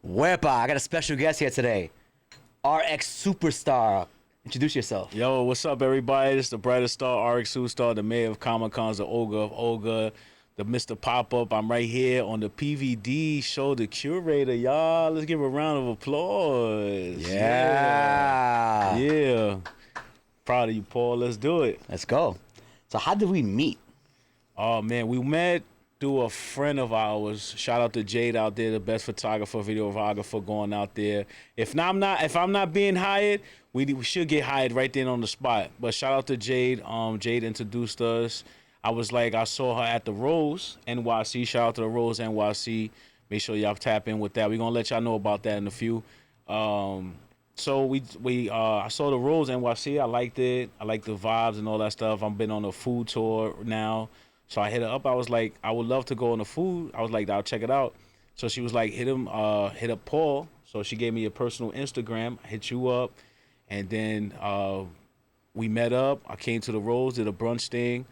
Wepa, I got a special guest here today. RX Superstar. Introduce yourself. Yo, what's up, everybody? It's the brightest star, RX Superstar, the mayor of Comic Cons, the Ogre of Ogre, the Mr. Pop-Up. I'm right here on the PVD show, the Curator, y'all. Let's give a round of applause. Yeah. Proud of you, Paul. Let's do it. Let's go. So how did we meet? Oh, man, we met through a friend of ours. Shout out to Jade out there, the best photographer, videographer going out there. If I'm not being hired, we should get hired right then on the spot. But shout out to Jade. Jade introduced us. I saw her at the Rose NYC. Shout out to the Rose NYC. Make sure y'all tap in with that. We're gonna let y'all know about that in a few. So I saw the Rose NYC. I liked it. I like the vibes and all that stuff. I've been on a food tour now. So I hit her up. I was like, I would love to go on the food. I was like, I'll check it out. So she was like, hit up Paul. So she gave me a personal Instagram. I hit you up. And then we met up. I came to the Rose, did a brunch thing.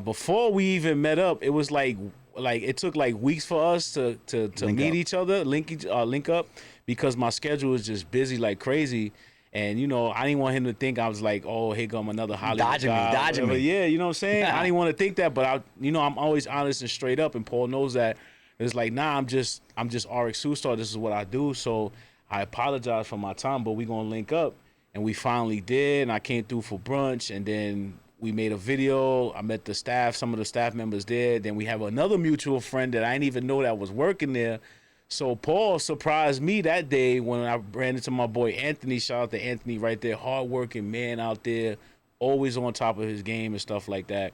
Before we even met up, it was like it took like weeks for us to meet each other, link up, because my schedule was just busy like crazy. And, you know, I didn't want him to think I was like, oh, here come another Hollywood guy. Dodging me. Yeah, you know what I'm saying? I didn't want to think that, but I'm always honest and straight up, and Paul knows that. It's like, nah, I'm just RX Superstar. This is what I do. So I apologize for my time, but we gonna link up. And we finally did, and I came through for brunch, and then we made a video. I met the staff, some of the staff members there. Then we have another mutual friend that I didn't even know that was working there. So Paul surprised me that day when I ran into my boy Anthony. Shout out to Anthony right there. Hardworking man out there. Always on top of his game and stuff like that.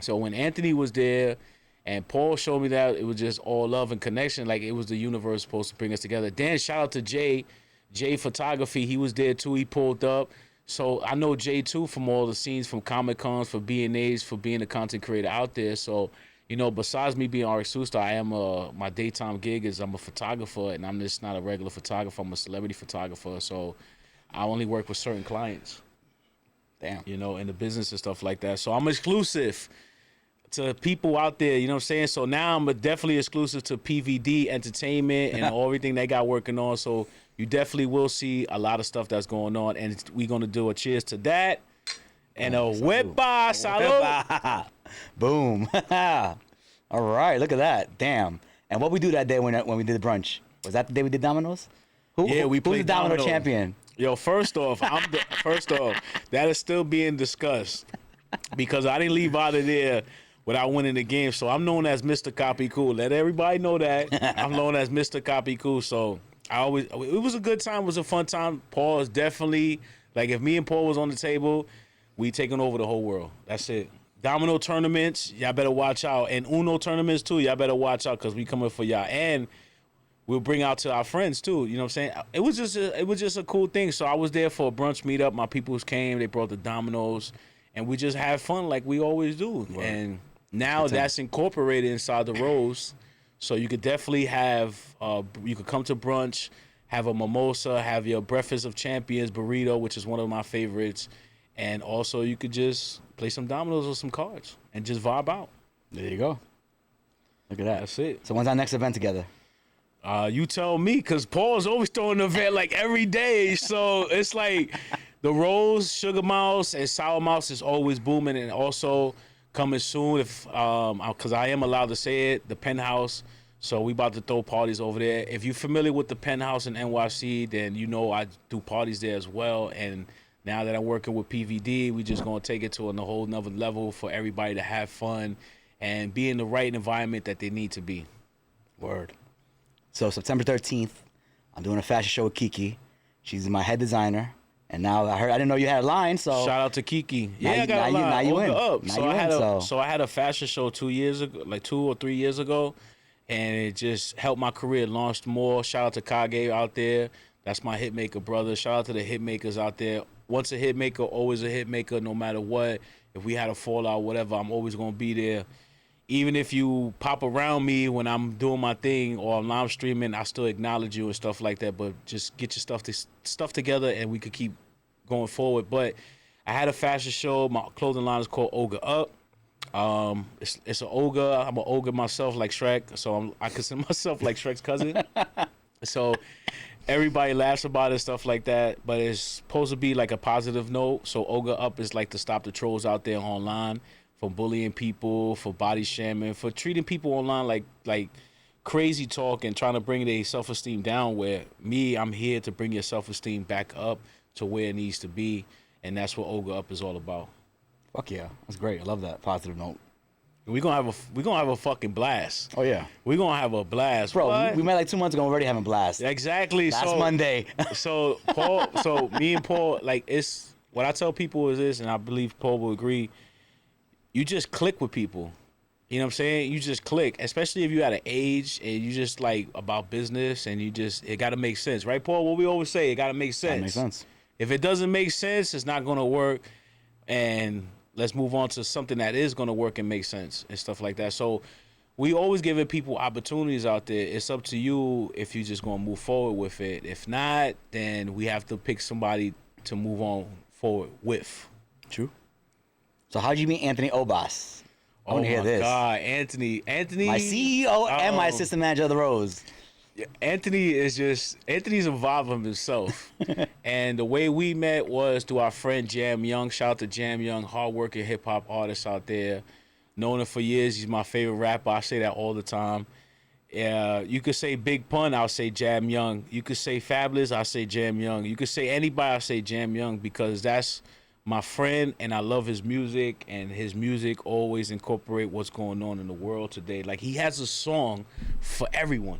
So when Anthony was there and Paul showed me that, it was just all love and connection. Like it was the universe supposed to bring us together. Then shout out to Jay Photography. He was there too. He pulled up. So I know Jay too from all the scenes, from Comic Cons, for B&A's, for being a content creator out there. So, you know, besides me being RX Superstar, I am my daytime gig is I'm a photographer, and I'm just not a regular photographer. I'm a celebrity photographer. So I only work with certain clients. Damn. You know, in the business and stuff like that. So I'm exclusive to people out there, you know what I'm saying? So now I'm definitely exclusive to PVD Entertainment and everything they got working on. So you definitely will see a lot of stuff that's going on, and we're going to do a cheers to that. And a Wepa, salud. Boom. All right, look at that. Damn. And what we do that day when we did the brunch? Was that the day we did dominoes? We who's played the domino domino champion? Yo, first off, that is still being discussed because I didn't leave out of there without winning the game. So I'm known as Mr. Copy Cool. Let everybody know that. I'm known as Mr. Copy Cool. So it was a good time. It was a fun time. Paul is definitely, like, if me and Paul was on the table, we taking over the whole world. That's it. Domino tournaments, y'all better watch out. And Uno tournaments too, y'all better watch out because we coming for y'all. And we'll bring out to our friends too. You know what I'm saying? It was just a cool thing. So I was there for a brunch meetup. My peoples came. They brought the dominoes, and we just had fun like we always do. Right. And now that's incorporated inside the Rose. So you could definitely have, you could come to brunch, have a mimosa, have your breakfast of champions burrito, which is one of my favorites. And also you could just play some dominoes or some cards and just vibe out. There you go. Look at that. That's it. So when's our next event together? You tell me, because Paul's always throwing an event like every day. So it's like the Rose, Sugar Mouse, and Sour Mouse is always booming. And also coming soon, because I am allowed to say it, the Penthouse. So we about to throw parties over there. If you're familiar with the Penthouse in NYC, then you know I do parties there as well. And now that I'm working with PVD, we just going to take it to a whole nother level for everybody to have fun and be in the right environment that they need to be. Word. So September 13th, I'm doing a fashion show with Kiki. She's my head designer. And now I didn't know you had a line, so shout out to Kiki. I got a line. Now you win. So I had a fashion show 2 years ago, like 2 or 3 years ago, and it just helped my career, launched more. Shout out to Kage out there. That's my hitmaker brother. Shout out to the hitmakers out there. Once a hitmaker, always a hitmaker, no matter what. If we had a fallout, whatever, I'm always going to be there. Even if you pop around me when I'm doing my thing or I'm live streaming, I still acknowledge you and stuff like that. But just get your stuff together, and we could keep going forward. But I had a fashion show. My clothing line is called Ogre Up. It's an ogre. I'm an ogre myself, like Shrek. So I consider myself like Shrek's cousin. So everybody laughs about it, stuff like that, but it's supposed to be like a positive note. So Ogre Up is like to stop the trolls out there online from bullying people, for body shaming, for treating people online like crazy talk and trying to bring their self-esteem down. Where I'm here to bring your self-esteem back up to where it needs to be, and that's what Ogre Up is all about. Fuck yeah, that's great. I love that positive note. We're gonna have a fucking blast. Oh yeah, We're gonna have a blast. bro. What? We met like 2 months ago. We're already having a blast. Exactly. Last Monday. So Paul, so me and Paul, like, it's what I tell people is this, and I believe Paul will agree. You just click with people. You know what I'm saying? You just click, especially if you're at an age and you just like about business and it got to make sense, right, Paul? What we always say, it got to make sense. That makes sense. If it doesn't make sense, it's not going to work. And let's move on to something that is going to work and make sense and stuff like that. So we always giving people opportunities out there. It's up to you if you're just going to move forward with it. If not, then we have to pick somebody to move on forward with. True. So how'd you meet Anthony Obas? I want to hear this. Oh my God, Anthony, My CEO and my assistant manager of the Rose. Anthony's a vibe of himself. And the way we met was through our friend Jam Young. Shout out to Jam Young, hardworking hip hop artist out there. Known him for years. He's my favorite rapper. I say that all the time. You could say Big Pun, I'll say Jam Young. You could say Fabulous, I'll say Jam Young. You could say anybody, I'll say Jam Young, because that's my friend and I love his music, and his music always incorporate what's going on in the world today. Like, he has a song for everyone.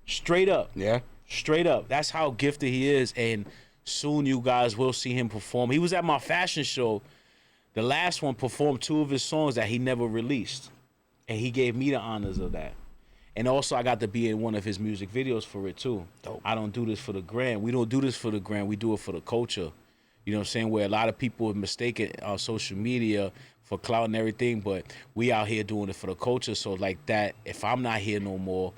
Straight up. Yeah. Straight up. That's how gifted he is, and soon you guys will see him perform. He was at my fashion show. The last one, performed 2 of his songs that he never released, and he gave me the honors of that. And also, I got to be in one of his music videos for it too. Dope. I don't do this for the gram. We don't do this for the gram. We do it for the culture. You know what I'm saying? Where a lot of people are mistaken on social media for clout and everything, but we out here doing it for the culture. So like that, if I'm not here no more,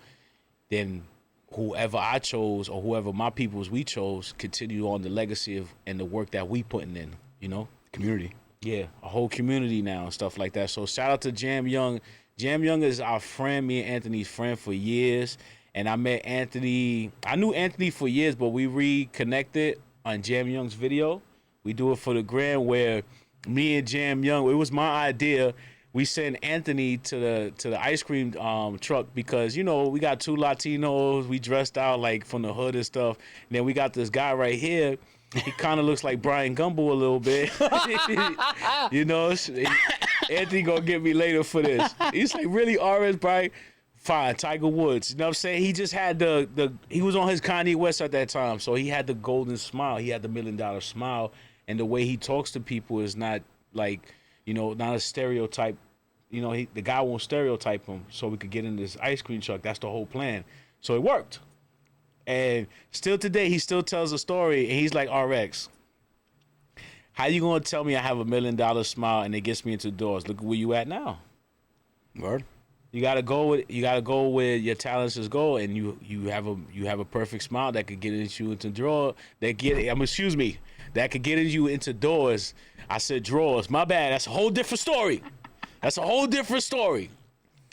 then whoever I chose or whoever my peoples we chose continue on the legacy of and the work that we putting in, you know? Community. Yeah, a whole community now and stuff like that. So shout out to Jam Young. Jam Young is our friend, me and Anthony's friend for years. And I met Anthony. I knew Anthony for years, but we reconnected on Jam Young's video. We do it for the gram, where me and Jam Young, it was my idea. We sent Anthony to the ice cream truck because, you know, we got 2 Latinos. We dressed out like from the hood and stuff. And then we got this guy right here. He kind of looks like Brian Gumbo a little bit. You know, Anthony gonna get me later for this. He's like, really, RS, Brian? Fine, Tiger Woods. You know what I'm saying? He just had he was on his Kanye West at that time. So he had the golden smile. He had the $1 million smile. And the way he talks to people is not like, you know, not a stereotype. You know, the guy won't stereotype him so we could get in this ice cream truck. That's the whole plan. So it worked. And still today, he still tells a story, and he's like, RX, how you gonna tell me I have $1 million smile and it gets me into doors? Look where you at now. Word. You gotta go where your talents is go, and you have a perfect smile that could get you into drawer. That could get you into doors. I said drawers. My bad. That's a whole different story.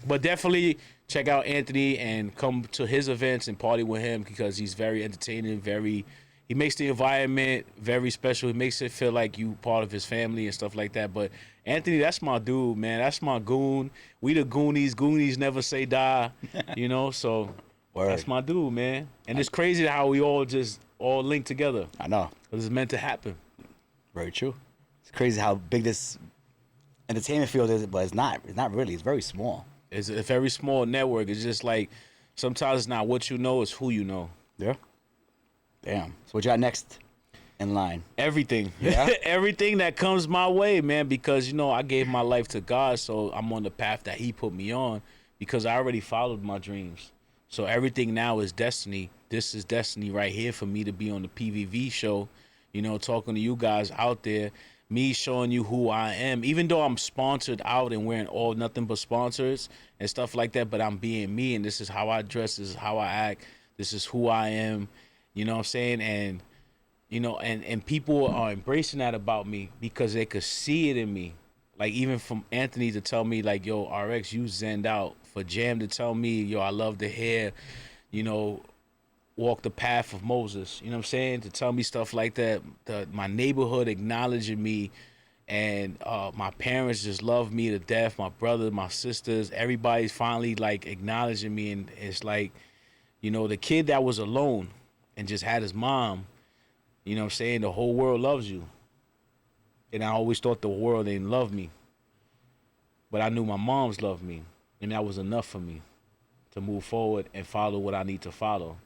But definitely check out Anthony and come to his events and party with him, because he's very entertaining, he makes the environment very special. He makes it feel like you part of his family and stuff like that. But Anthony, that's my dude, man. That's my goon. We the Goonies. Goonies never say die. You know, so Word. That's my dude, man. And it's crazy how we all link together. I know. Because it's meant to happen. Very true. It's crazy how big this entertainment field is, but it's not. It's not really. It's very small. It's a very small network. It's just like, sometimes it's not what you know, it's who you know. Yeah. Damn. So what you got next in line? Everything. Yeah? Everything that comes my way, man, because, you know, I gave my life to God, so I'm on the path that he put me on, because I already followed my dreams. So everything now is destiny. This is destiny right here for me to be on the PVV show, you know, talking to you guys out there, me showing you who I am, even though I'm sponsored out and wearing all nothing but sponsors and stuff like that, but I'm being me, and this is how I dress, this is how I act, this is who I am. You know what I'm saying? And, you know, and people are embracing that about me because they could see it in me. Like, even from Anthony to tell me, like, yo, RX, you zenned out. For Jam to tell me, yo, I love the hair. You know, walk the path of Moses. You know what I'm saying? To tell me stuff like that. My neighborhood acknowledging me, and my parents just love me to death. My brother, my sisters, everybody's finally like acknowledging me, and it's like, you know, the kid that was alone and just had his mom. You know what I'm saying? The whole world loves you, and I always thought the world didn't love me, but I knew my mom's loved me, and that was enough for me to move forward and follow what I need to follow.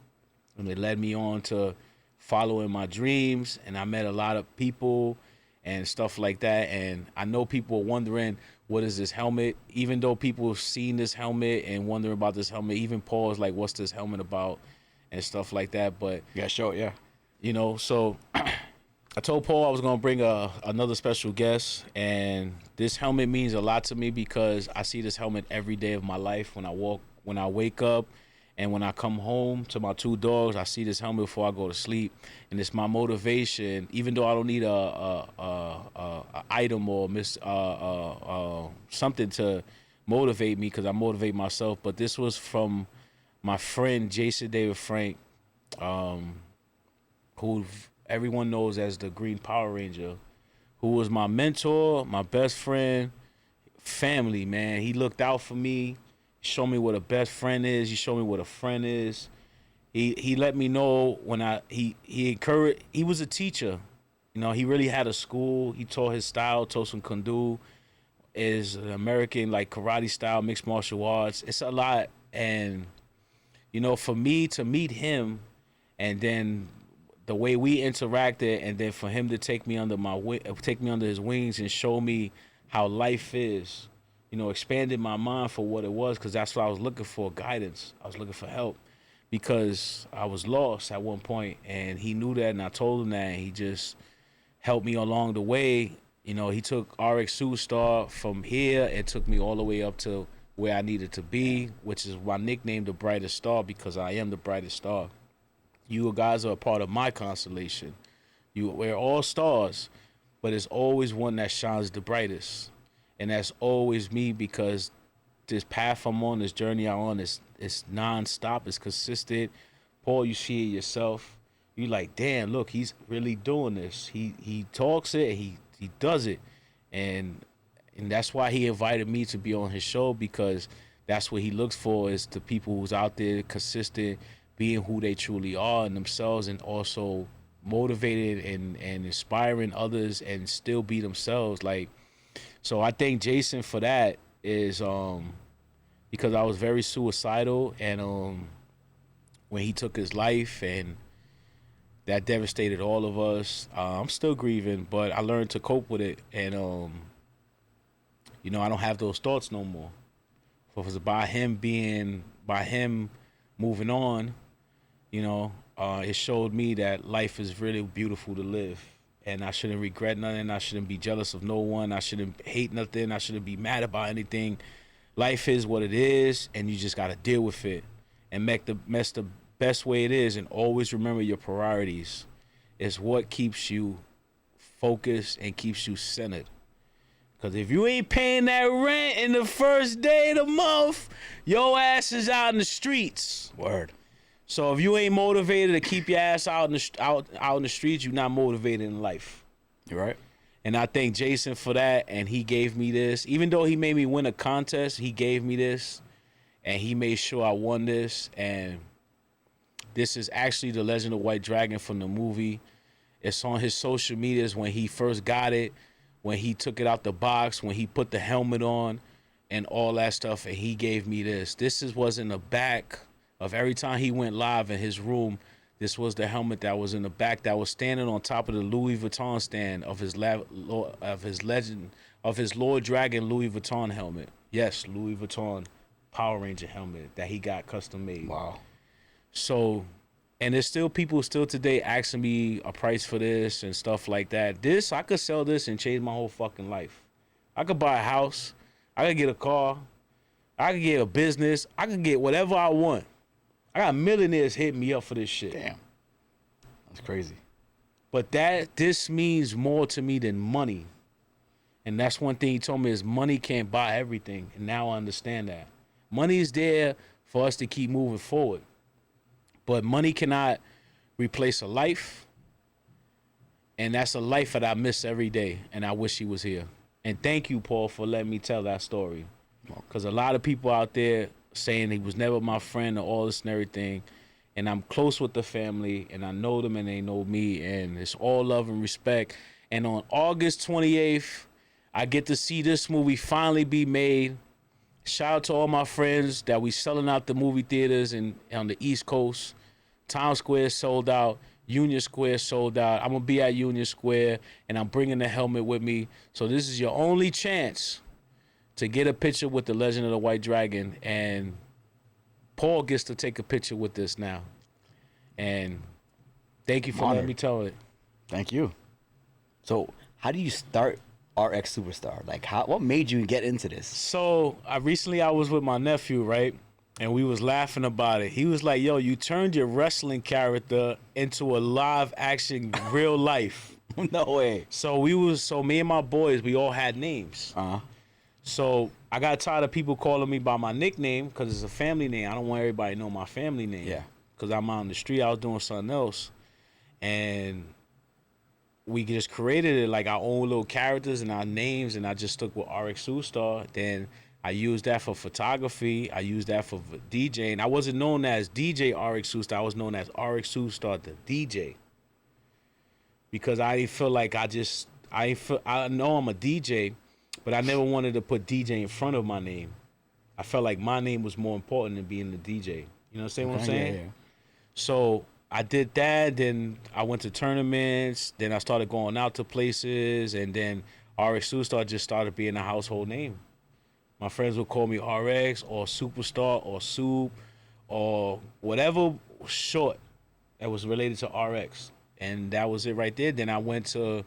And it led me on to following my dreams, and I met a lot of people and stuff like that. And I know people are wondering, what is this helmet? Even though people have seen this helmet and wondering about this helmet, even Paul is like, what's this helmet about? And stuff like that. But Yeah, sure, yeah. you know, so I told Paul I was gonna bring another special guest, and this helmet means a lot to me because I see this helmet every day of my life. When I wake up, and when I come home to my two dogs, I see this helmet before I go to sleep, and it's my motivation. Even though I don't need a item or something to motivate me, because I motivate myself. But this was from my friend Jason David Frank, who everyone knows as the Green Power Ranger, who was my mentor, my best friend, family, man. He looked out for me, showed me what a best friend is. He showed me what a friend is. He let me know when he encouraged. He was a teacher, you know. He really had a school. He taught his style. Tosin Kundu is an American like karate style, mixed martial arts. It's a lot, and you know, for me to meet him, and then the way we interacted, and then for him to take me under his wings and show me how life is, you know, expanded my mind for what it was, because that's what I was looking for, guidance. I was looking for help because I was lost at one point, and he knew that, and I told him that, and he just helped me along the way. You know, he took RX Superstar from here and took me all the way up to where I needed to be, which is my nickname, the brightest star, because I am the brightest star. You guys are a part of my constellation. We're all stars, but it's always one that shines the brightest. And that's always me, because this path I'm on, this journey I'm on, is non-stop, it's consistent. Paul, you see it yourself. You like, damn, look, he's really doing this. He talks it, he does it. And that's why he invited me to be on his show, because that's what he looks for, is the people who's out there consistent, being who they truly are in themselves, and also motivated and inspiring others and still be themselves. Like, so I thank Jason for that, is because I was very suicidal, and when he took his life, and that devastated all of us. I'm still grieving, but I learned to cope with it, and you know, I don't have those thoughts no more. So if it's by him moving on, you know, it showed me that life is really beautiful to live, and I shouldn't regret nothing. I shouldn't be jealous of no one. I shouldn't hate nothing. I shouldn't be mad about anything. Life is what it is, and you just got to deal with it and make the best way it is, and always remember your priorities. It's what keeps you focused and keeps you centered. Because if you ain't paying that rent in the first day of the month, your ass is out in the streets. Word. So if you ain't motivated to keep your ass out in the streets, you're not motivated in life. You're right. And I thank Jason for that, and he gave me this. Even though he made me win a contest, he gave me this, and he made sure I won this. And this is actually the Legend of White Dragon from the movie. It's on his social medias when he first got it, when he took it out the box, when he put the helmet on and all that stuff, and he gave me this. Was in the back of every time he went live in his room. This was the helmet that was in the back, that was standing on top of the Louis Vuitton stand of his Lord Dragon Louis Vuitton helmet. Yes, Louis Vuitton Power Ranger helmet that he got custom made. Wow. So, and there's still people today asking me a price for this and stuff like that. This, I could sell this and change my whole fucking life. I could buy a house. I could get a car. I could get a business. I could get whatever I want. I got millionaires hitting me up for this shit. Damn. That's crazy. But this means more to me than money. And that's one thing he told me, is money can't buy everything. And now I understand that. Money is there for us to keep moving forward. But money cannot replace a life. And that's a life that I miss every day. And I wish he was here. And thank you, Paul, for letting me tell that story. Because a lot of people out there saying he was never my friend or all this and everything. And I'm close with the family. And I know them and they know me. And it's all love and respect. And on August 28th, I get to see this movie finally be made. Shout out to all my friends that we selling out the movie theaters on the East Coast. Times Square sold out. Union Square sold out. I'm going to be at Union Square, and I'm bringing the helmet with me. So this is your only chance to get a picture with the Legend of the White Dragon. And Paul gets to take a picture with this now. And thank you for letting me tell it. Thank you. So how do you start RX Superstar? Like, what made you get into this? So I was with my nephew, right? And we was laughing about it. He was like, yo, you turned your wrestling character into a live action real life. No way. So me and my boys, we all had names. Uh-huh. So I got tired of people calling me by my nickname because it's a family name. I don't want everybody to know my family name. Yeah. Because I'm out on the street, I was doing something else. And we just created it like our own little characters and our names, and I just stuck with RX Superstar. Then I used that for photography. I used that for DJing. I wasn't known as DJ RX Superstar. I was known as RX Superstar, the DJ. Because I didn't feel like I know I'm a DJ, but I never wanted to put DJ in front of my name. I felt like my name was more important than being the DJ. You know what I'm saying? Yeah. So I did that. Then I went to tournaments. Then I started going out to places. And then RX Superstar just started being a household name. My friends would call me RX or Superstar or Soup or whatever short that was related to RX. And that was it right there. Then I went to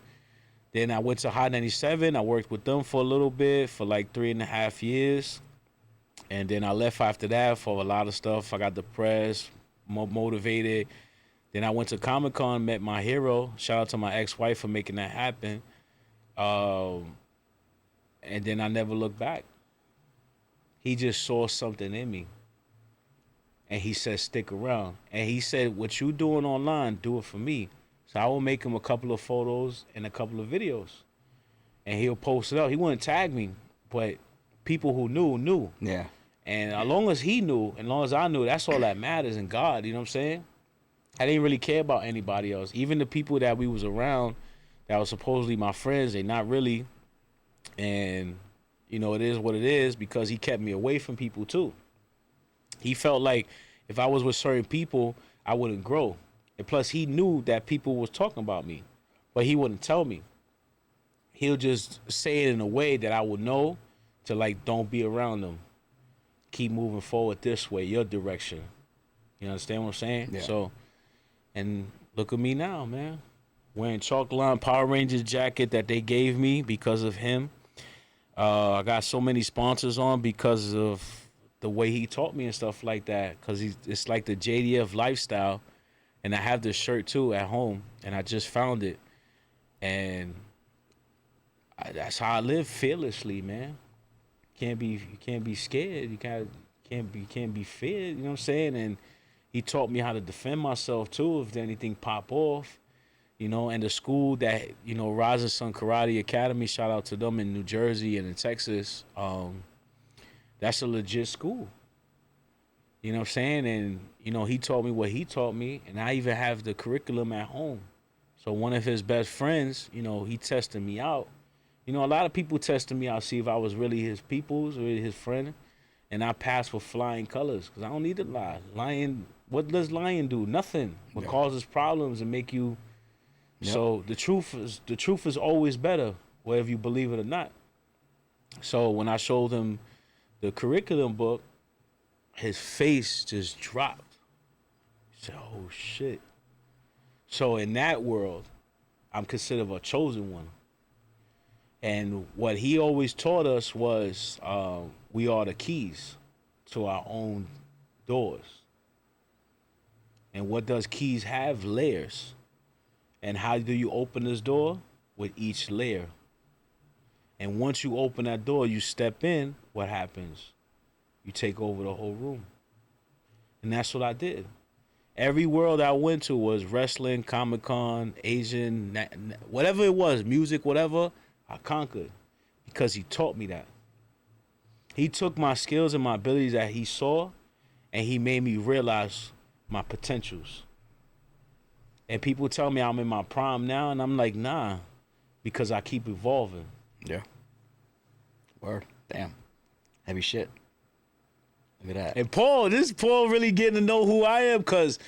Hot 97. I worked with them for a little bit, for like 3.5 years. And then I left after that for a lot of stuff. I got depressed, motivated. Then I went to Comic-Con, met my hero. Shout out to my ex-wife for making that happen. And then I never looked back. He just saw something in me. And he said, stick around. And he said, what you doing online, do it for me. So I will make him a couple of photos and a couple of videos. And he'll post it up. He wouldn't tag me, but people who knew. Yeah. And as long as he knew, and as long as I knew, that's all that matters in God, you know what I'm saying? I didn't really care about anybody else. Even the people that we was around that was supposedly my friends, they not really. And, you know, it is what it is because he kept me away from people too. He felt like if I was with certain people, I wouldn't grow. And plus, he knew that people was talking about me, but he wouldn't tell me. He'll just say it in a way that I would know to, like, don't be around them. Keep moving forward this way, your direction. You understand what I'm saying? Yeah. So, and look at me now, man. Wearing Chalk Line Power Rangers jacket that they gave me because of him. I got so many sponsors on because of the way he taught me and stuff like that. Because it's like the JDF lifestyle. And I have this shirt too at home. And I just found it. And that's how I live fearlessly, man. You can't be scared. You can't be feared. You know what I'm saying? And he taught me how to defend myself too if anything pop off. You know, and the school that, you know, Rising Sun Karate Academy, shout out to them in New Jersey and in Texas. That's a legit school. You know what I'm saying? And, you know, he taught me what he taught me, and I even have the curriculum at home. So one of his best friends, you know, he tested me out. You know, a lot of people tested me out, see if I was really his people's or his friend, and I passed with flying colors because I don't need to lie. Lying, what does lying do? Nothing. What causes problems and make you. Yep. So the truth is always better, whether you believe it or not. So when I showed him the curriculum book, his face just dropped. He said, "Oh shit." So in that world, I'm considered a chosen one. And what he always taught us was we are the keys to our own doors. And what does keys have? Layers. And how do you open this door? With each layer. And once you open that door, you step in, what happens? You take over the whole room. And that's what I did. Every world I went to was wrestling, Comic-Con, Asian, whatever it was, music, whatever, I conquered because he taught me that. He took my skills and my abilities that he saw, and he made me realize my potentials. And people tell me I'm in my prime now, and I'm like, nah, because I keep evolving. Yeah. Word. Damn. Heavy shit. Look at that. And Paul really getting to know who I am, because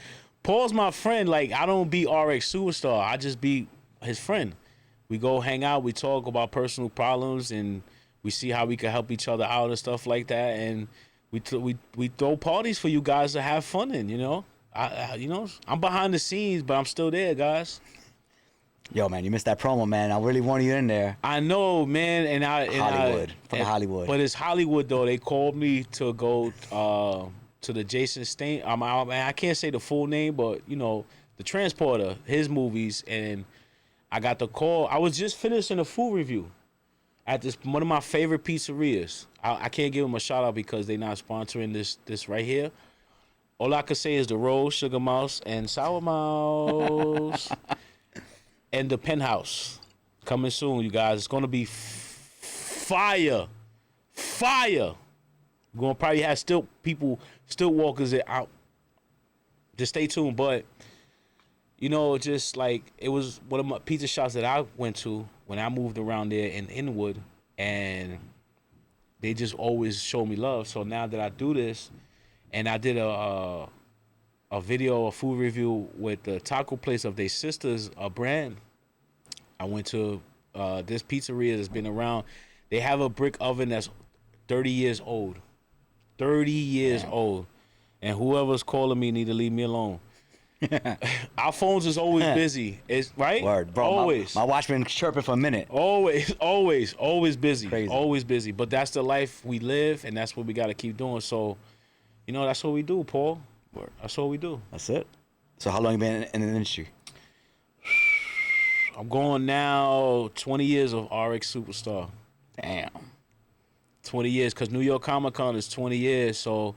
Paul's my friend. Like, I don't be RX Superstar. I just be his friend. We go hang out. We talk about personal problems, and we see how we can help each other out and stuff like that. And we throw parties for you guys to have fun in, you know? I'm behind the scenes, but I'm still there, guys. Yo, man, you missed that promo, man. I really wanted you in there. I know, man, and Hollywood. Hollywood. But it's Hollywood though. They called me to go to the Jason Stain. I can't say the full name, but you know, the Transporter, his movies, and I got the call. I was just finishing a food review at this one of my favorite pizzerias. I can't give them a shout out because they're not sponsoring this right here. All I could say is the Rose, Sugar Mouse, and Sour Mouse. And the Penthouse coming soon, you guys. It's gonna be fire. We're gonna probably have still walkers out. Just stay tuned. But you know, just like it was one of my pizza shops that I went to when I moved around there in Inwood, and they just always show me love. So now that I do this, and I did a video, a food review with the taco place of their sisters, a brand. I went to this pizzeria that's been around. They have a brick oven that's 30 years old. 30 years old. And whoever's calling me need to leave me alone. Our phones is always busy. It's right? Word, bro. Always. My watch been chirping for a minute. Always busy. Crazy. Always busy. But that's the life we live, and that's what we got to keep doing. So, you know, that's what we do, Paul. That's what we do. That's it. So how long you been in the industry? I'm going now 20 years of RX Superstar. Damn. 20 years, because New York Comic-Con is 20 years, so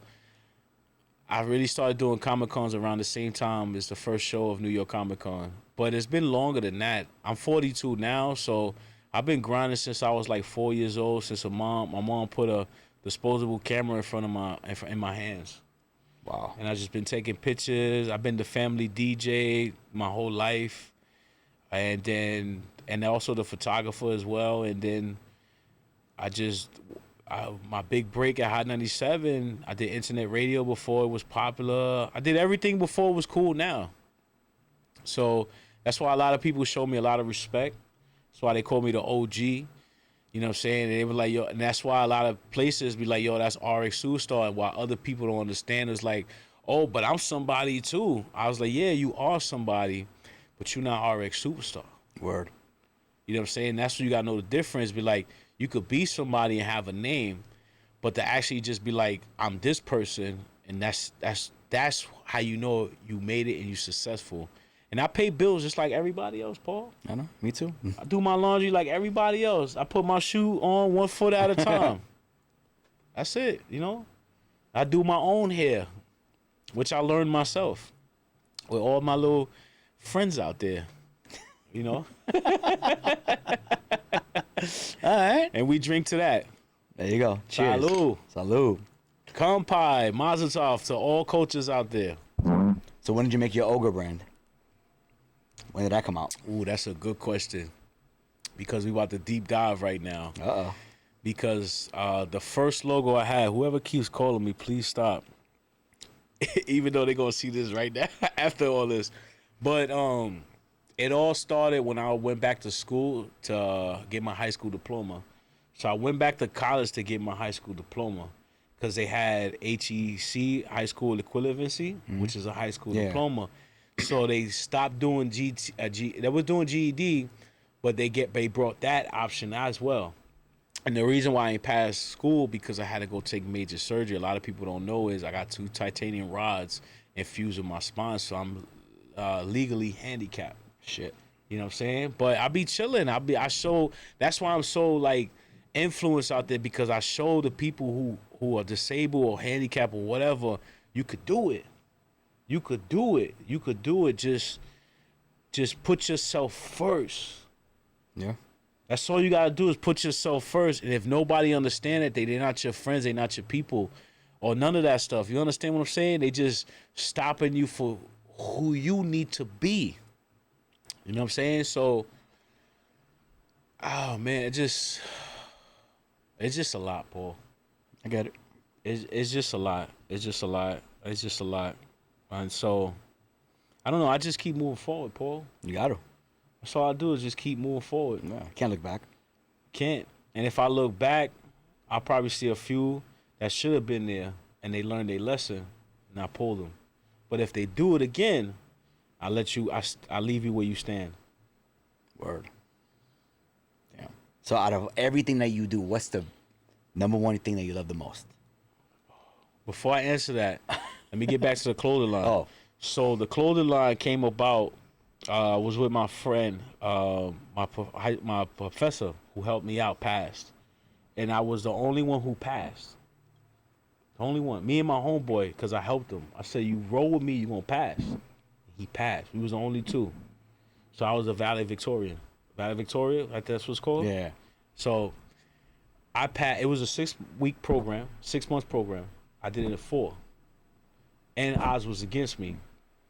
I really started doing Comic-Cons around the same time as the first show of New York Comic-Con. But it's been longer than that. I'm 42 now, so I've been grinding since I was like 4 years old, since my mom put a disposable camera in my hands. Wow. And I've just been taking pictures. I've been the family DJ my whole life. And also the photographer as well. And then my big break at Hot 97, I did internet radio before it was popular. I did everything before it was cool now. So that's why a lot of people show me a lot of respect. That's why they call me the OG. You know what I'm saying? And they were like, yo, and that's why a lot of places be like, yo, that's RX Superstar. And while other people don't understand, it's like, oh, but I'm somebody too. I was like, yeah, you are somebody, but you're not RX Superstar. Word. You know what I'm saying? That's what you got to know the difference. Be like, you could be somebody and have a name, but to actually just be like, I'm this person, and that's how you know you made it and you're successful. And I pay bills just like everybody else, Paul. I know. Me too. I do my laundry like everybody else. I put my shoe on 1 foot at a time. That's it, you know? I do my own hair, which I learned myself with all my little friends out there, you know? All right. And we drink to that. There you go. Cheers. Salud. Salud. Kampai, Mazel Tov to all coaches out there. So when did you make your Ogre brand? When did that come out? Ooh, that's a good question. Because we about to deep dive right now. Uh-oh. Because the first logo I had, whoever keeps calling me, please stop. Even though they're going to see this right now after all this. But it all started when I went back to school to get my high school diploma. So I went back to college to get my high school diploma because they had HEC, high school equivalency, which is a high school diploma. So they stopped doing they were doing GED, but they brought that option as well. And the reason why I ain't passed school because I had to go take major surgery. A lot of people don't know is I got 2 titanium rods infused in my spine, so I'm legally handicapped. Shit. You know what I'm saying? But I be chilling. That's why I'm so like influenced out there, because I show the people who are disabled or handicapped or whatever, you could do it. You could do it. You could do it. Just put yourself first. Yeah. That's all you gotta do is put yourself first. And if nobody understand it, they're not your friends, they're not your people, or none of that stuff. You understand what I'm saying? They just stopping you for who you need to be. You know what I'm saying? So, oh man, it's just a lot, Paul. I get it. It's just a lot. It's just a lot. It's just a lot. And so, I don't know. I just keep moving forward, Paul. You got to. That's all I do is just keep moving forward. Yeah. Can't look back. Can't. And if I look back, I'll probably see a few that should have been there and they learned their lesson and I pull them. But if they do it again, I leave you where you stand. Word. Damn. So out of everything that you do, what's the number one thing that you love the most? Before I answer that, let me get back to the clothing line. Oh. So the clothing line came about, I was with my friend, my professor who helped me out passed. And I was the only one who passed. The only one. Me and my homeboy, because I helped him. I said, you roll with me, you're going to pass. He passed. We was the only two. So I was a valedictorian. Valedictorian, like that's what it's called? Yeah. So I passed. It was a 6-week program, 6-month program. I did it in 4. And odds was against me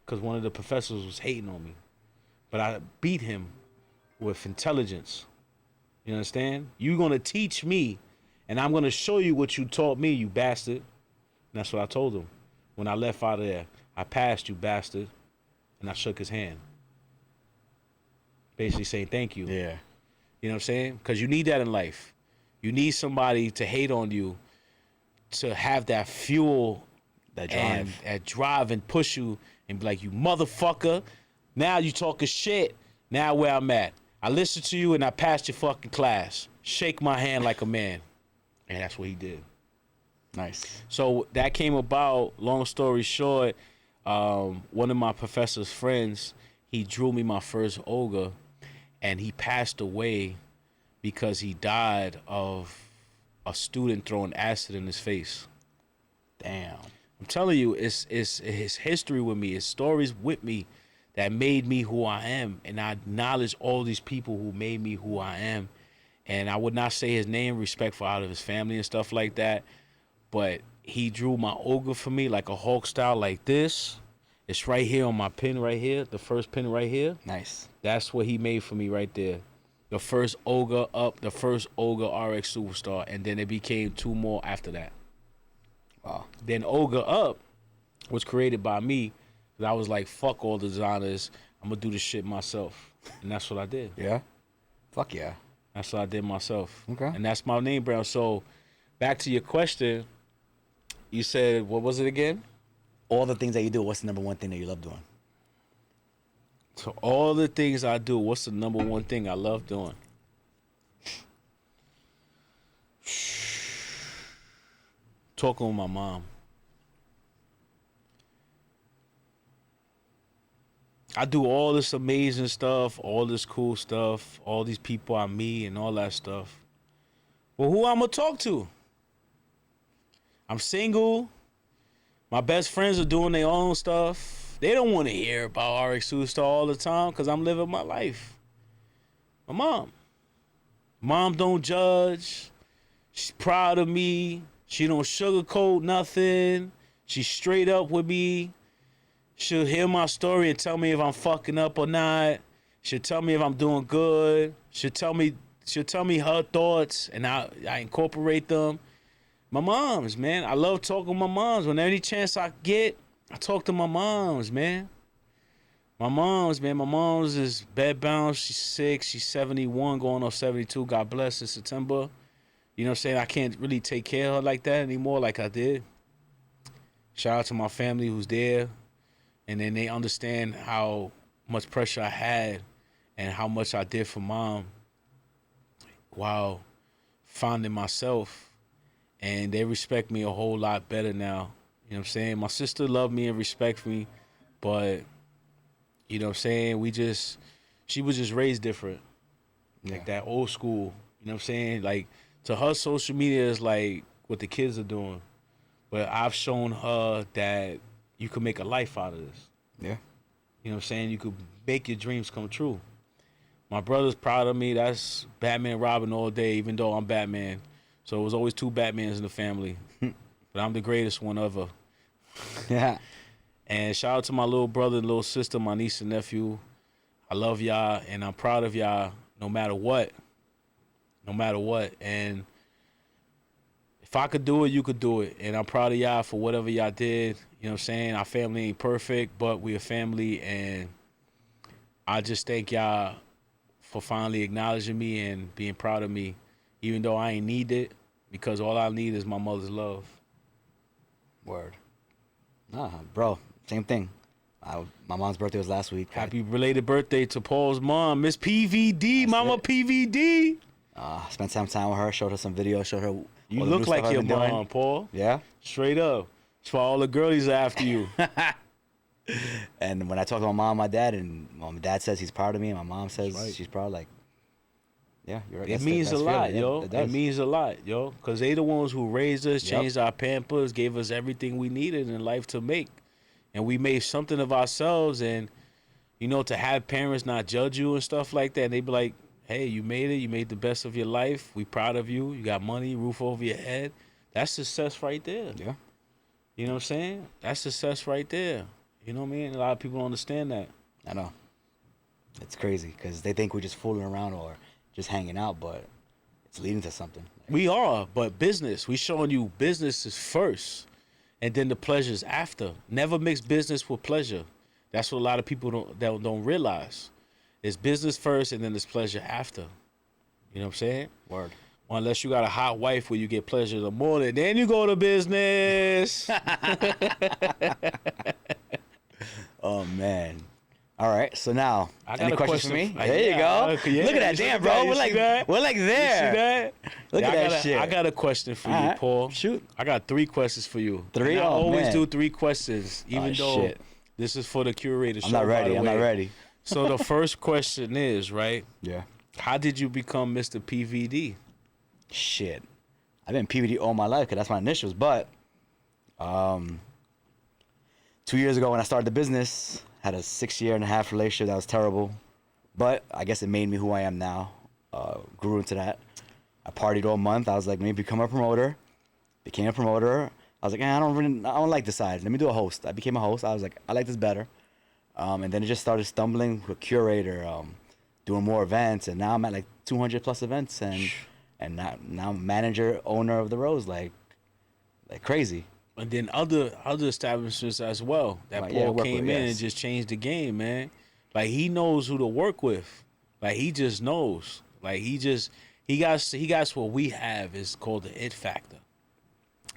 because one of the professors was hating on me. But I beat him with intelligence. You understand? You're going to teach me, and I'm going to show you what you taught me, you bastard. And that's what I told him. When I left out of there, I passed, you bastard. And I shook his hand. Basically saying thank you. Yeah. You know what I'm saying? Because you need that in life. You need somebody to hate on you, to have that fuel, That drive. that drive and push you and be like, you motherfucker. Now you talking shit. Now where I'm at. I listened to you and I passed your fucking class. Shake my hand like a man. And that's what he did. Nice. So that came about, long story short, one of my professor's friends, he drew me my first ogre, and he passed away because he died of a student throwing acid in his face. Damn. I'm telling you, it's his history with me, his stories with me that made me who I am. And I acknowledge all these people who made me who I am. And I would not say his name, respectful out of his family and stuff like that. But he drew my ogre for me like a Hulk style like this. It's right here on my pin right here, the first pin right here. Nice. That's what he made for me right there. The first Ogre Up, the first Ogre RX Superstar. And then it became 2 more after that. Wow. Then Ogre Up was created by me. I was like, fuck all the designers. I'm going to do this shit myself. And that's what I did. Yeah? Fuck yeah. That's what I did myself. Okay. And that's my name brand. So back to your question. You said, what was it again? All the things that you do, what's the number one thing that you love doing? So all the things I do, what's the number one thing I love doing? Talking with my mom. I do all this amazing stuff, all this cool stuff, all these people I meet and all that stuff. Well, who I'm going to talk to? I'm single. My best friends are doing their own stuff. They don't want to hear about RX Superstar all the time because I'm living my life. My mom. Mom don't judge. She's proud of me. She don't sugarcoat nothing. She's straight up with me. She'll hear my story and tell me if I'm fucking up or not. She'll tell me if I'm doing good. She'll tell me her thoughts and I incorporate them. My moms, man. I love talking to my moms. When any chance I get, I talk to my moms, man. My moms, man. My mom's is bedbound. She's sick. She's 71, going on 72. God bless in September. You know what I'm saying? I can't really take care of her like that anymore like I did. Shout out to my family who's there. And then they understand how much pressure I had and how much I did for mom while finding myself. And they respect me a whole lot better now. You know what I'm saying? My sister loved me and respect me. But, you know what I'm saying? She was just raised different. Yeah. Like that old school. You know what I'm saying? Like, to her, social media is like what the kids are doing. But I've shown her that you could make a life out of this. Yeah. You know what I'm saying? You could make your dreams come true. My brother's proud of me. That's Batman and Robin all day, even though I'm Batman. So it was always two Batmans in the family. But I'm the greatest one ever. Yeah. And shout out to my little brother and little sister, my niece and nephew. I love y'all, and I'm proud of y'all no matter what. No matter what. And if I could do it, you could do it. And I'm proud of y'all for whatever y'all did. You know what I'm saying? Our family ain't perfect, but we a family. And I just thank y'all for finally acknowledging me and being proud of me, even though I ain't need it, because all I need is my mother's love. Word. Nah, bro, same thing. My mom's birthday was last week. Happy belated birthday to Paul's mom, Miss PVD, That's Mama it. PVD. Spent some time with her, showed her some videos, showed her. You all the new look like stuff I've your been doing. mom, Paul. Yeah. Straight up. That's why all the girlies are after you. And when I talk to my mom, and my dad, and my dad says he's proud of me, and my mom says Right. she's proud, like, yeah, you're right. It means a lot, yo. It does. It means a lot, yo. Because they the ones who raised us, Yep. changed our pampers, gave us everything we needed in life to make. And we made something of ourselves. And, you know, to have parents not judge you and stuff like that, they be like, hey, you made it. You made the best of your life. We proud of you. You got money, roof over your head. That's success right there. Yeah. You know what I'm saying? That's success right there. You know what I mean? A lot of people don't understand that. I know. It's crazy because they think we're just fooling around or just hanging out, but it's leading to something. We are, but business. We showing you business is first, and then the pleasure's after. Never mix business with pleasure. That's what a lot of people don't realize. It's business first, and then there's pleasure after. You know what I'm saying? Word. Well, unless you got a hot wife where you get pleasure in the morning, then you go to business. Oh man. All right. So now, I got any a questions for question. me? There you go. Yeah, Look at that, you damn, see bro. that? You We're see like that? we're like You there. see that? Look Yeah, at that shit. I got a question for you, All right, Paul. shoot. I got 3 questions for you. Three? And I Oh, always man. do 3 questions, even though shit. this is for the Curator show. I'm not ready. by the I'm not way. ready. So the first question is, right? Yeah. How did you become Mr. PVD? Shit. I've been PVD all my life because that's my initials. But 2 years ago when I started the business, had a 6.5 year relationship that was terrible. But I guess it made me who I am now. Grew into that. I partied all month. I was like, let me become a promoter. Became a promoter. I was like, I don't like this side. Let me do a host. I became a host. I was like, I like this better. And then it just started stumbling with Curator, doing more events, and now I'm at like 200 plus events, and now I'm manager, owner of the Rose, like crazy. And then other establishments as well. That Right, Paul yeah, work came with, in and yes. just changed the game, man. Like he knows who to work with. Like he just knows. Like he got what we have is called the it factor.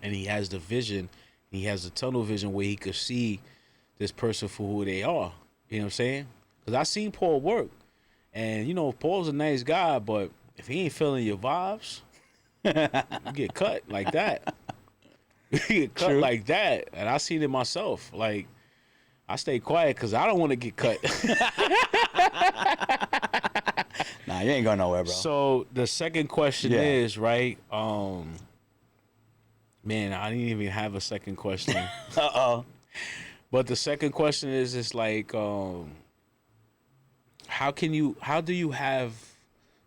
And he has the vision, he has the tunnel vision where he could see this person for who they are. You know what I'm saying? Because I seen Paul work. And you know, Paul's a nice guy, but if he ain't feeling your vibes, you get cut like that. You get cut True. like that. And I seen it myself. Like, I stay quiet because I don't want to get cut. Nah, you ain't going nowhere, bro. So the second question Yeah. is, right? Man, I didn't even have a second question. Uh-oh. But the second question is, it's like, how do you have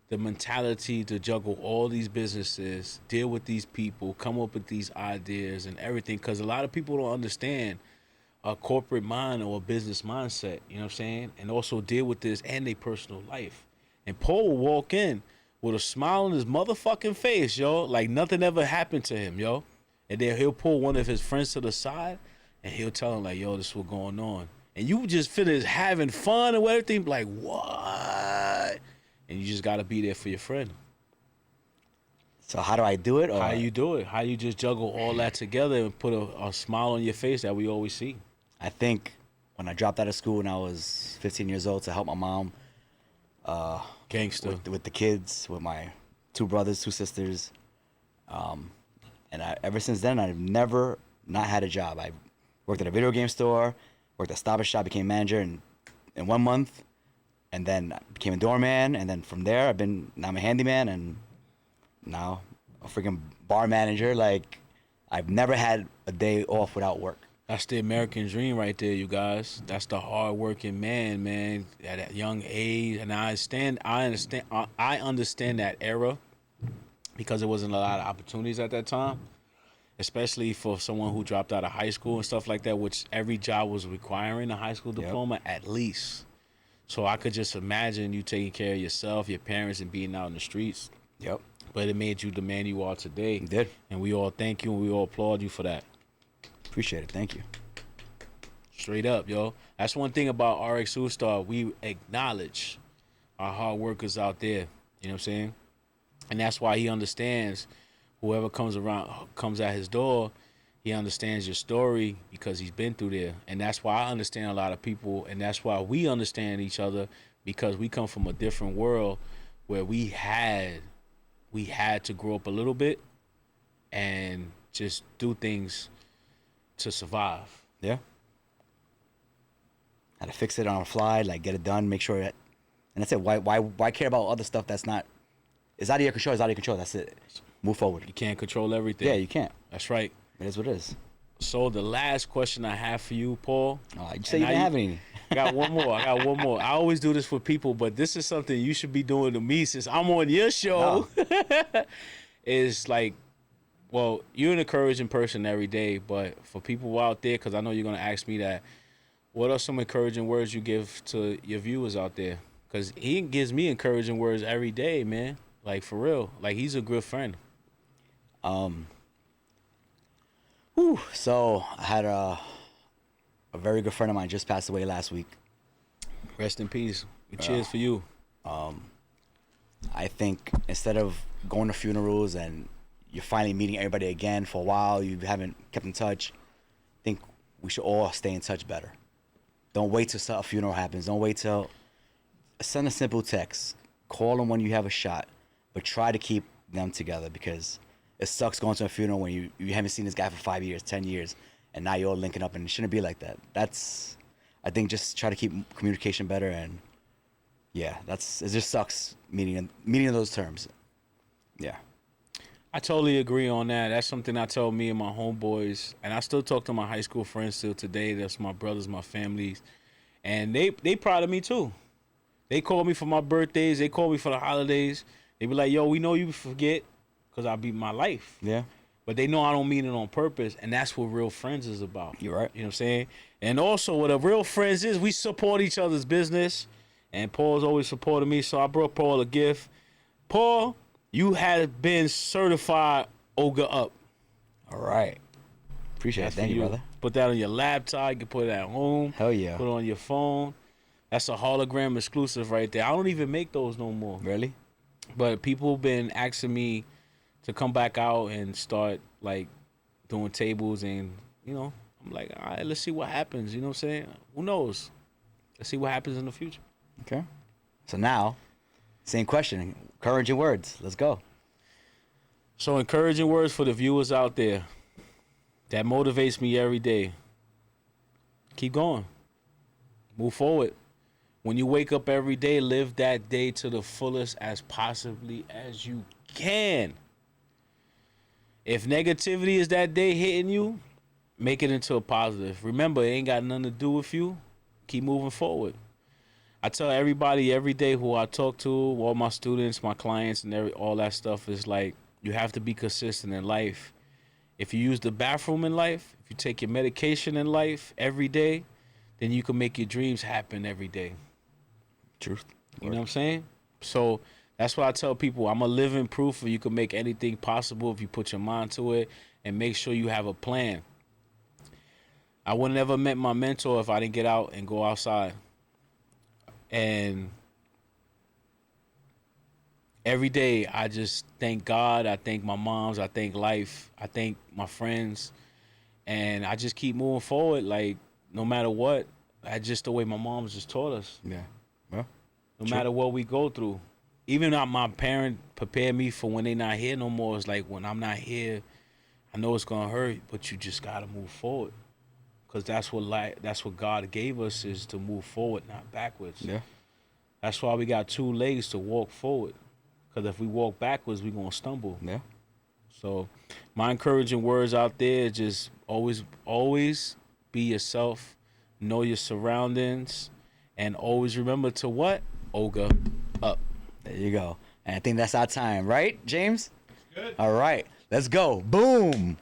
the mentality to juggle all these businesses, deal with these people, come up with these ideas and everything? Because a lot of people don't understand a corporate mind or a business mindset, you know what I'm saying? And also deal with this and their personal life. And Paul will walk in with a smile on his motherfucking face, yo, like nothing ever happened to him, yo. And then he'll pull one of his friends to the side and he'll tell him, like, yo, this is what's going on. And you just finish having fun and everything, like, what? And you just got to be there for your friend. So how do I do it? Or? How you do it? How you just juggle all that together and put a smile on your face that we always see? I think when I dropped out of school when I was 15 years old to help my mom Gangster. with the kids, with my 2 brothers, 2 sisters. And ever since then, I've never not had a job. I worked at a video game store, worked at Stop and Shop, became manager in 1 month, and then I became a doorman. And then from there, now I'm a handyman, and now a freaking bar manager. Like, I've never had a day off without work. That's the American dream right there, you guys. That's the hardworking man at that young age. And I understand that era because there wasn't a lot of opportunities at that time, especially for someone who dropped out of high school and stuff like that, which every job was requiring a high school diploma at least. So I could just imagine you taking care of yourself, your parents, and being out in the streets. Yep. But it made you the man you are today. It did. And we all thank you and we all applaud you for that. Appreciate it. Thank you. Straight up, yo. That's one thing about RX Superstar. We acknowledge our hard workers out there. You know what I'm saying? And that's why he understands whoever comes at his door, he understands your story because he's been through there. And that's why I understand a lot of people, and that's why we understand each other, because we come from a different world where we had to grow up a little bit and just do things to survive. Yeah. How to fix it on the fly, like get it done, make sure that, and that's it. Why care about other stuff that's not, it's out of your control, it's out of your control. That's it. Move forward. You can't control everything. Yeah, you can't. That's right. It is what it is. So the last question I have for you, Paul. You say you didn't have any. I got one more. I always do this for people, but this is something you should be doing to me since I'm on your show. No. Is like, well, you're an encouraging person every day, but for people out there, because I know you're going to ask me that, what are some encouraging words you give to your viewers out there? Because he gives me encouraging words every day, man. Like, for real. Like, he's a good friend. So I had a very good friend of mine just passed away last week. Rest in peace. Cheers for you. I think instead of going to funerals and you're finally meeting everybody again for a while, you haven't kept in touch, I think we should all stay in touch better. Don't wait till a funeral happens. Don't wait till, send a simple text. Call them when you have a shot, but try to keep them together, because it sucks going to a funeral when you haven't seen this guy for 5 years, 10 years, and now you're all linking up, and it shouldn't be like that. I think just try to keep communication better, and yeah, it just sucks meeting in those terms. Yeah. I totally agree on that. That's something I told me and my homeboys, and I still talk to my high school friends still today. That's my brothers, my families, and they proud of me too. They call me for my birthdays. They call me for the holidays. They be like, "Yo, we know you forget, because I beat my life." Yeah. But they know I don't mean it on purpose, and that's what real friends is about. You're right. You know what I'm saying? And also, what a real friends is, we support each other's business, and Paul's always supported me, so I brought Paul a gift. Paul, you have been certified Ogre Up. All right. Appreciate it. Thank you, brother. Put that on your laptop. You can put it at home. Hell yeah. Put it on your phone. That's a hologram exclusive right there. I don't even make those no more. Really? But people been asking me to come back out and start, like, doing tables, and, you know, I'm like, all right, let's see what happens. You know what I'm saying? Who knows? Let's see what happens in the future. Okay. So now, same question. Encouraging words. Let's go. So encouraging words for the viewers out there. That motivates me every day. Keep going. Move forward. When you wake up every day, live that day to the fullest as possibly as you can. If negativity is that day hitting you, make it into a positive. Remember, it ain't got nothing to do with you. Keep moving forward. I tell everybody every day who I talk to, all my students, my clients, and all that stuff, is like, you have to be consistent in life. If you use the bathroom in life, if you take your medication in life every day, then you can make your dreams happen every day. Truth. You know what I'm saying? So that's what I tell people. I'm a living proof that you can make anything possible if you put your mind to it and make sure you have a plan. I would have never met my mentor if I didn't get out and go outside. And every day I just thank God, I thank my moms, I thank life, I thank my friends, and I just keep moving forward, like, no matter what. That's just the way my moms just taught us. Yeah. Well, no matter what we go through. Even though my parent prepared me for when they not here no more, it's like, when I'm not here, I know it's gonna hurt, but you just gotta move forward. Because that's what God gave us, is to move forward, not backwards. Yeah. That's why we got 2 legs to walk forward. Because if we walk backwards, we're going to stumble. Yeah. So my encouraging words out there is just always be yourself, know your surroundings, and always remember to what? Ogre up. There you go. And I think that's our time, right, James? Good. All right, let's go. Boom.